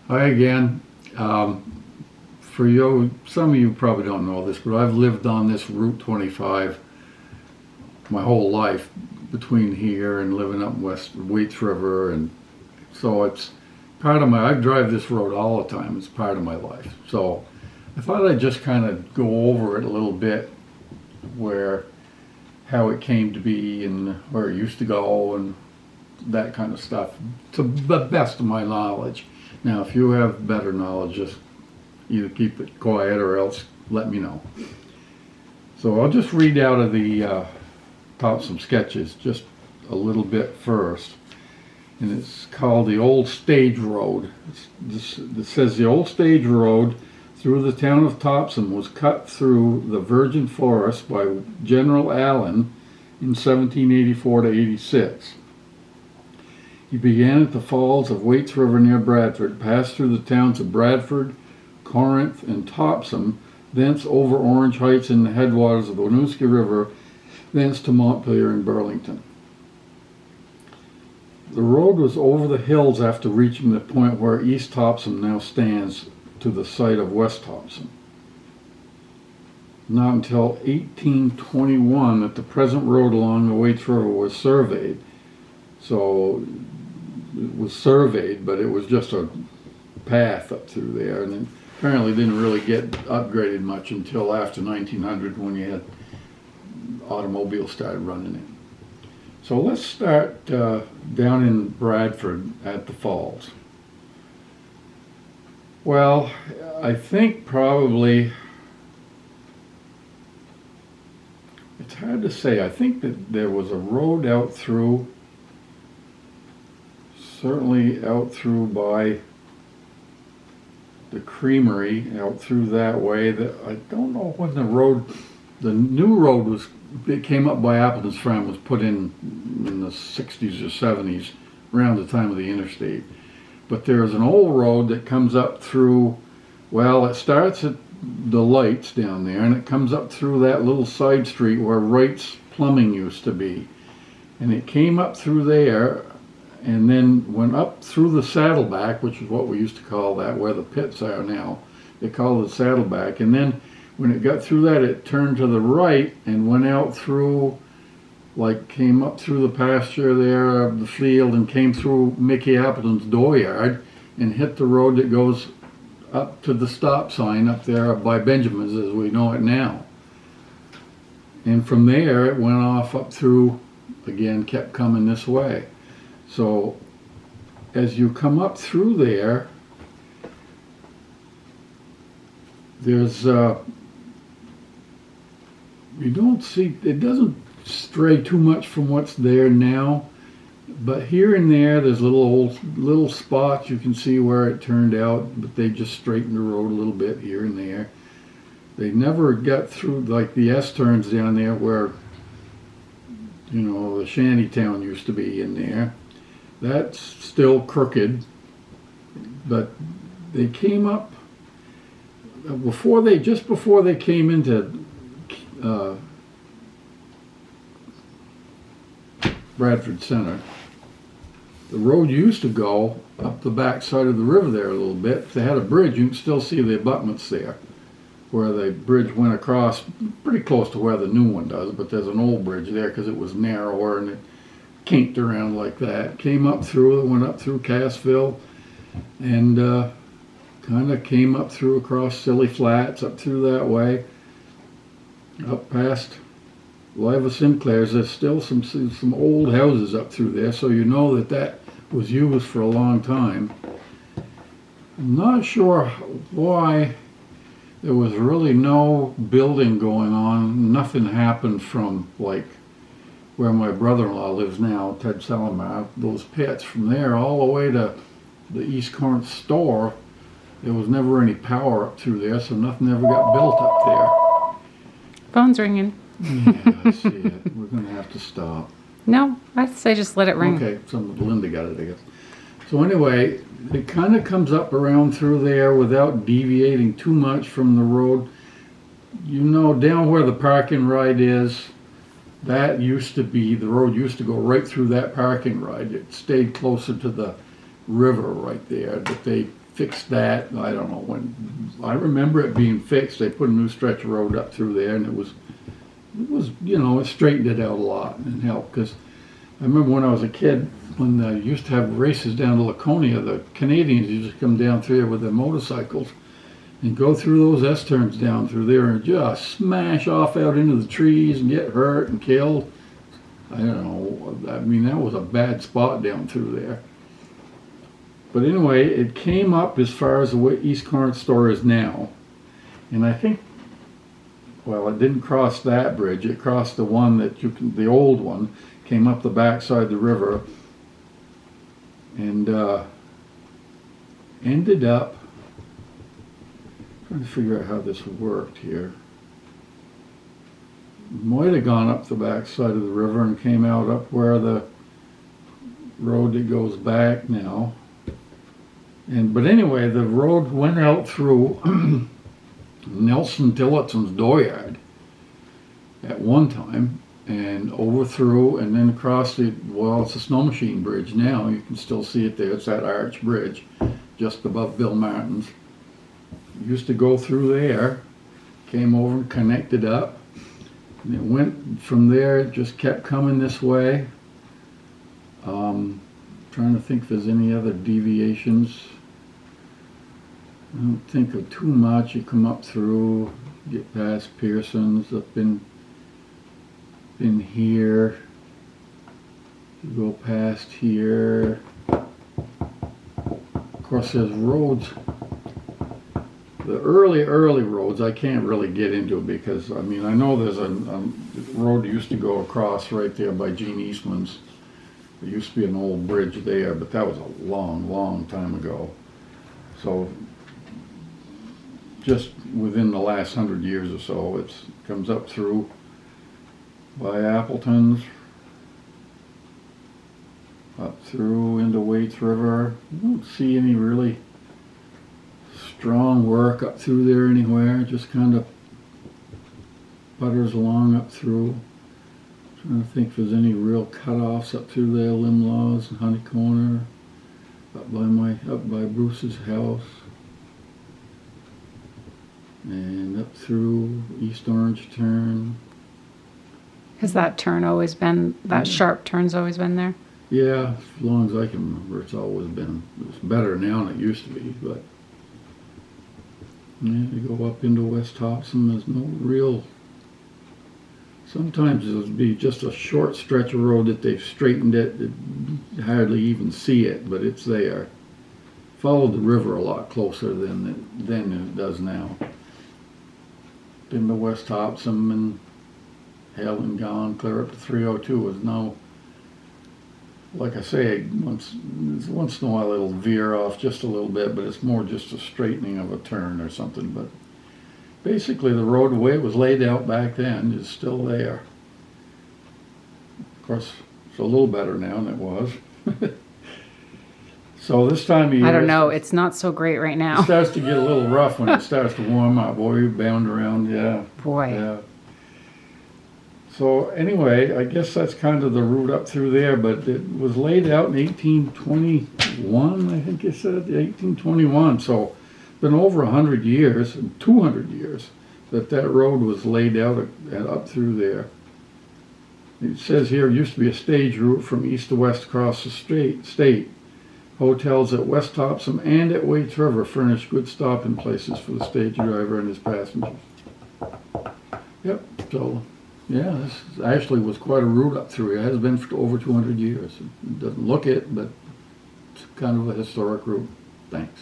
Hi again. For you, some of you probably don't know this, but I've lived on this Route 25 my whole life, between here and living up west Waits River, and so it's part of my. I drive this road all the time. It's part of my life. So I thought I'd just kind of go over it a little bit, how it came to be and where it used to go and that kind of stuff, to the best of my knowledge. Now, if you have better knowledge, just either keep it quiet or else let me know. So I'll just read out of the some sketches just a little bit first. And it's called the Old Stage Road. It says the Old Stage Road through the town of Topsom was cut through the virgin forest by General Allen in 1784 to 86. He began at the falls of Waits River near Bradford, passed through the towns of Bradford, Corinth, and Topsom, thence over Orange Heights in the headwaters of the Winooski River, thence to Montpelier and Burlington. The road was over the hills after reaching the point where East Topsom now stands to the site of West Topsom. Not until 1821 that the present road along the Waits River was surveyed. So it was surveyed, but it was just a path up through there, and it apparently didn't really get upgraded much until after 1900 when you had automobiles started running it. So let's start down in Bradford at the falls. Well, I think probably, it's hard to say. I think that there was a road out through, certainly out through by the creamery, out through that way. That I don't know when the new road was, it came up by Appleton's Farm, was put in the 60s or 70s, around the time of the interstate. But there's an old road that comes up through, well, it starts at the lights down there, and it comes up through that little side street where Wright's Plumbing used to be. And it came up through there, and then went up through the Saddleback, which is what we used to call that, where the pits are now. They call it Saddleback. And then when it got through that, it turned to the right and went out through, like came up through the pasture there of the field and came through Mickey Appleton's dooryard and hit the road that goes up to the stop sign up there by Benjamin's as we know it now. And from there it went off up through, again, kept coming this way. So as you come up through there, there's you don't see, it doesn't stray too much from what's there now, but here and there there's little spots you can see where it turned out, but they just straightened the road a little bit here and there. They never got through like the S-turns down there where, you know, the shanty town used to be in there. That's still crooked, but they came up just before they came into Bradford Center. The road used to go up the back side of the river there a little bit. If they had a bridge, you can still see the abutments there, where the bridge went across pretty close to where the new one does, but there's an old bridge there because it was narrower and it kinked around like that. Came up through, it went up through Cassville and kind of came up through across Silly Flats, up through that way, up past Liva Sinclair's. There's still some old houses up through there, so you know that was used for a long time. I'm not sure why there was really no building going on. Nothing happened from like where my brother-in-law lives now, Ted Salamar, those pits from there all the way to the East Corinth store. There was never any power up through there, so nothing ever got built up there. Phone's ringing. Yeah, I see it. We're going to have to stop. No, I'd say just let it ring. Okay, so Linda got it, I guess. So anyway, it kind of comes up around through there without deviating too much from the road. You know, down where the parking ride is, that used to be, the road used to go right through that parking ride. It stayed closer to the river right there, but they fixed that. I don't know when. I remember it being fixed. They put a new stretch of road up through there, and it was, it straightened it out a lot and helped. Because I remember when I was a kid, when they used to have races down to Laconia, the Canadians used to come down through there with their motorcycles and go through those S-turns down through there and just smash off out into the trees and get hurt and killed. I don't know. I mean, that was a bad spot down through there. But anyway, it came up as far as the way East Corinth store is now. And I think, well, it didn't cross that bridge. It crossed the one that the old one, came up the backside of the river and ended up, trying to figure out how this worked here. Might have gone up the backside of the river and came out up where the road that goes back now. But anyway, the road went out through Nelson Tillotson's dooryard at one time, and over through, and then across it's a snow machine bridge now. You can still see it there. It's that arch bridge just above Bill Martin's. Used to go through there, came over and connected up, and it went from there. It just kept coming this way. Trying to think if there's any other deviations. I don't think of too much. You come up through, get past Pearson's, up in here. You go past here. Of course, there's roads. The early roads I can't really get into because, I mean, I know there's a road that used to go across right there by Gene Eastman's. There used to be an old bridge there, but that was a long time ago. So just within the last 100 years or so, it comes up through by Appleton's, up through into Waits River. You don't see any really strong work up through there anywhere. It just kind of butters along up through. Trying to think if there's any real cutoffs up through there. Limlaws and Honey Corner, up by Bruce's house, and up through East Orange Turn. Has that turn always been, that sharp turn's always been there? Yeah, as long as I can remember, it's always been. It's better now than it used to be, but yeah, you go up into West Topsom. There's no real. Sometimes it'll be just a short stretch of road that they've straightened it. You hardly even see it, but it's there. Followed the river a lot closer than it does now. Been to West Topsom and Hale and gone clear up to 302 is now, like I say, once in a while it'll veer off just a little bit, but it's more just a straightening of a turn or something. But basically, the road, the way it was laid out back then, is still there. Of course, it's a little better now than it was. So this time of year, I don't know. It's not so great right it now. starts to get a little rough when it starts to warm up. Boy, you bound around, yeah. Boy. Yeah. So anyway, I guess that's kind of the route up through there, but it was laid out in 1821, I think you said, 1821. So been over 100 years, 200 years, that road was laid out up through there. It says here it used to be a stage route from east to west across the state. Hotels at West Topsom and at Waits River furnish good stopping places for the stage driver and his passengers. Yep, so yeah, this actually was quite a route up through here. It has been for over 200 years. It doesn't look it, but it's kind of a historic route. Thanks.